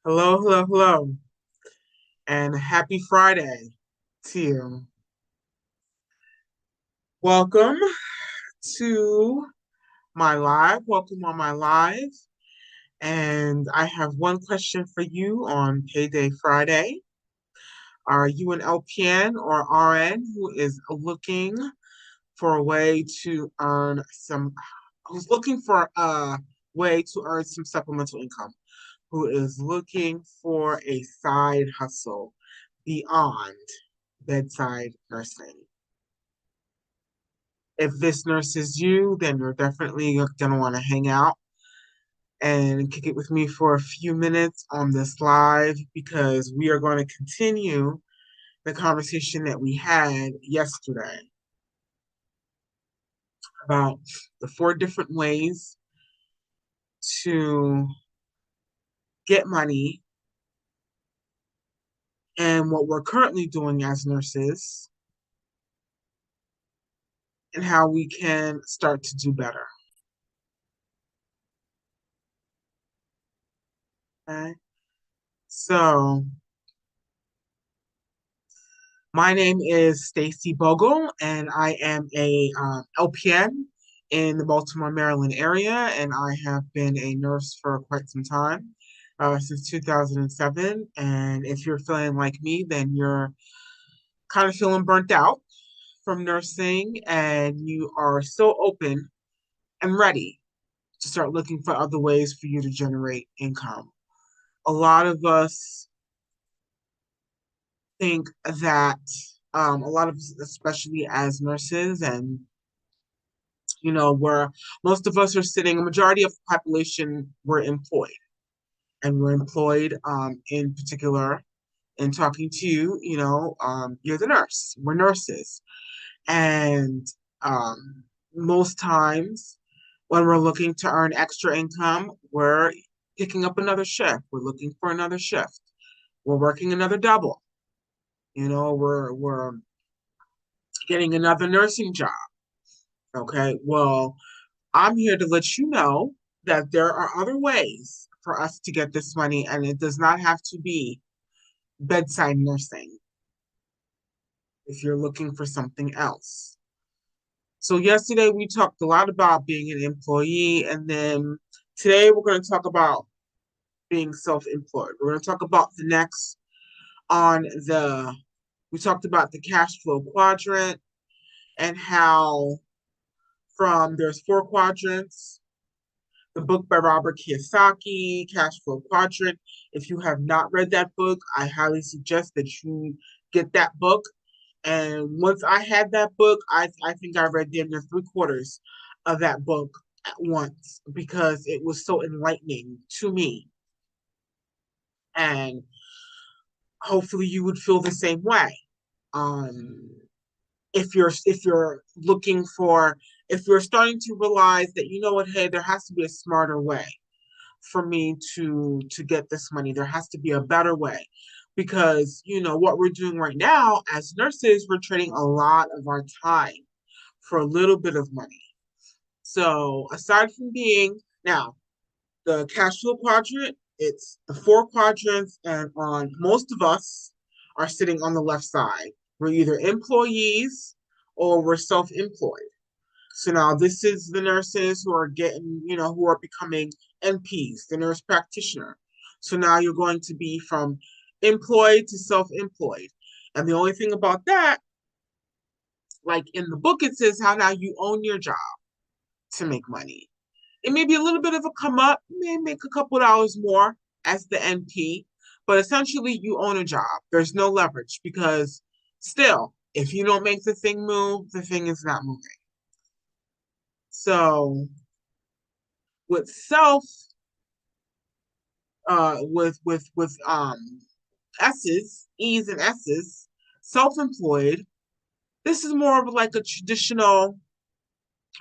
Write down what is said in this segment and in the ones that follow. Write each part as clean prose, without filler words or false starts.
Hello, hello, and happy Friday to you. Welcome to my live. Welcome on my live. And I have one question for you on Payday Friday. Are you an LPN or RN who is looking for a way to earn some, who's looking for a way to earn some supplemental income? Who is looking for a side hustle beyond bedside nursing. If this nurse is you, then you're definitely going to want to hang out and kick it with me for a few minutes on this live because we are going to continue the conversation that we had yesterday about the four different ways to get money and what we're currently doing as nurses and how we can start to do better. Okay. So my name is Stacy Bogle, and I am a LPN in the Baltimore, Maryland area, and I have been a nurse for quite some time, since 2007. And if you're feeling like me, then you're kind of feeling burnt out from nursing, and you are so open and ready to start looking for other ways for you to generate income. A lot of us think that a lot of us, especially as nurses, and where most of us are sitting, a majority of the population were employed, and we're employed in particular. And talking to you, you're the nurse. We're nurses, and most times when we're looking to earn extra income, we're picking up another shift. We're looking for another shift. We're working another double. We're getting another nursing job. Okay. Well, I'm here to let you know that there are other ways for us to get this money, and it does not have to be bedside nursing if you're looking for something else. So, yesterday we talked a lot about being an employee, and then today we're going to talk about being self employed. We're going to talk about the next on the, we talked about the cash flow quadrant and how there's four quadrants. The book by Robert Kiyosaki, Cash Flow Quadrant. If you have not read that book, I highly suggest that you get that book. And once I had that book, I think I read damn near three-quarters of that book at once because it was so enlightening to me. And hopefully you would feel the same way. Um, if you're looking for if you're starting to realize that you know what, hey, there has to be a smarter way for me to get this money. There has to be a better way because what we're doing right now as nurses, we're trading a lot of our time for a little bit of money. So aside from being now the cash flow quadrant, it's the four quadrants, and on most of us are sitting on the left side. We're either employees or we're self-employed. So now this is the nurses who are getting, who are becoming NPs, the nurse practitioner. So now you're going to be from employed to self-employed. And the only thing about that, like in the book, it says how now you own your job to make money. It may be a little bit of a come up, may make a couple dollars more as the NP, but essentially you own a job. There's no leverage because still, if you don't make the thing move, the thing is not moving. So with self, with S's, E's and S's, self-employed, this is more of like a traditional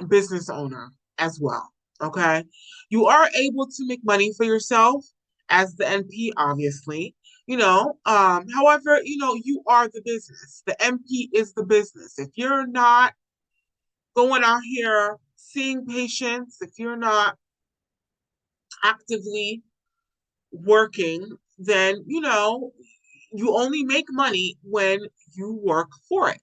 business owner as well. Okay. You are able to make money for yourself as the NP, obviously. However, you are the business. The MP is the business. If you're not going out here seeing patients, if you're not actively working, then, you only make money when you work for it.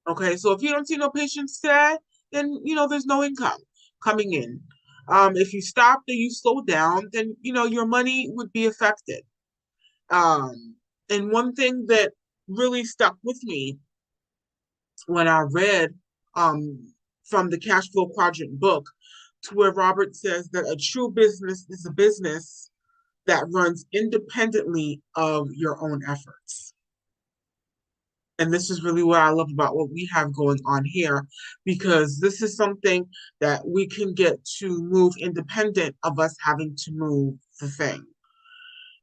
Okay, so if you don't see no patients today, then there's no income coming in. If you stop or you slow down, then your money would be affected. And one thing that really stuck with me when I read from the Cash Flow Quadrant book, to where Robert says that a true business is a business that runs independently of your own efforts. And this is really what I love about what we have going on here, because this is something that we can get to move independent of us having to move the thing.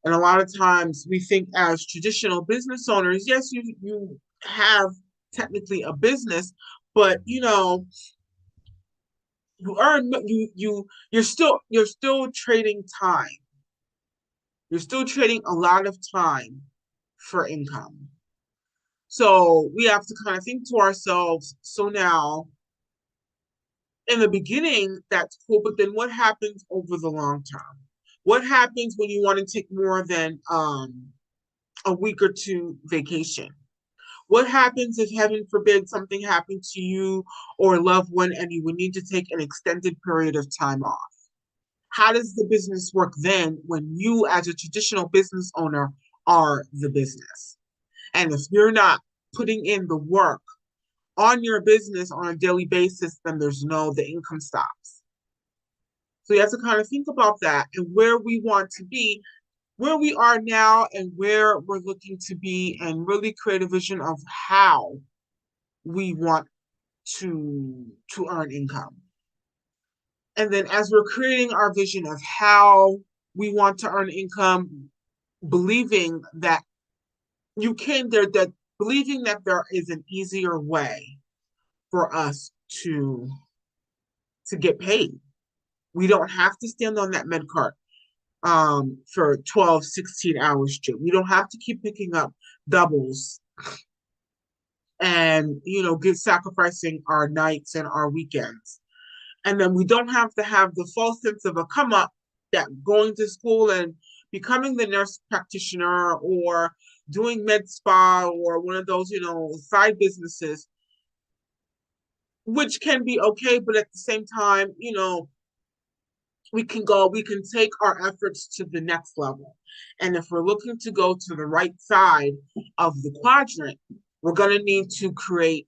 And a lot of times we think as traditional business owners, yes, you have technically a business, but you earn you're still trading time. You're still trading a lot of time for income. So we have to kind of think to ourselves, so now in the beginning, that's cool, but then what happens over the long term? What happens when you want to take more than a week or two vacation? What happens if, heaven forbid, something happened to you or a loved one and you would need to take an extended period of time off? How does the business work then when you, as a traditional business owner, are the business? And if you're not putting in the work on your business on a daily basis, then the income stops. So you have to kind of think about that and where we want to be, where we are now and where we're looking to be, and really create a vision of how we want to earn income. And then as we're creating our vision of how we want to earn income, believing that believing that there is an easier way for us to get paid. We don't have to stand on that med cart for 12, 16 hours straight. We don't have to keep picking up doubles and, give sacrificing our nights and our weekends. And then we don't have to have the false sense of a come up that going to school and becoming the nurse practitioner or doing med spa or one of those, side businesses, which can be okay, but at the same time, we can take our efforts to the next level. And if we're looking to go to the right side of the quadrant, we're going to need to create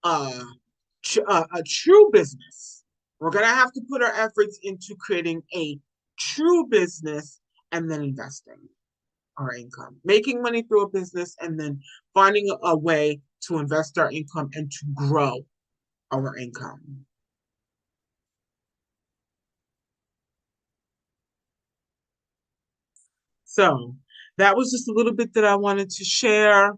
a true business. We're going to have to put our efforts into creating a true business and then investing our income, making money through a business, and then finding a way to invest our income and to grow our income. So that was just a little bit that I wanted to share,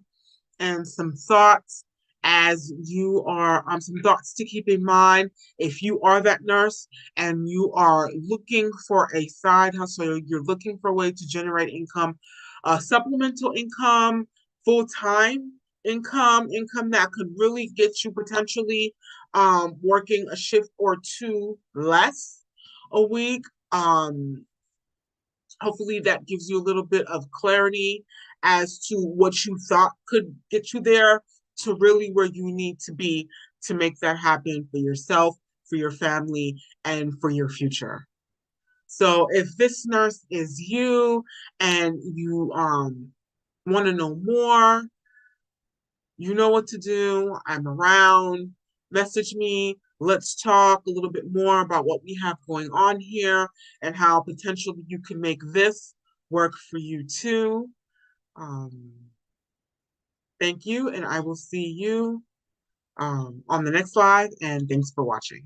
and some thoughts as you are some thoughts to keep in mind if you are that nurse and you are looking for a side hustle, you're looking for a way to generate income, supplemental income, full-time income that could really get you potentially working a shift or two less a week. Hopefully that gives you a little bit of clarity as to what you thought could get you there to really where you need to be to make that happen for yourself, for your family, and for your future. So if this nurse is you and you want to know more, you know what to do. I'm around. Message me. Let's talk a little bit more about what we have going on here and how potentially you can make this work for you too. Thank you, and I will see you on the next slide, and thanks for watching.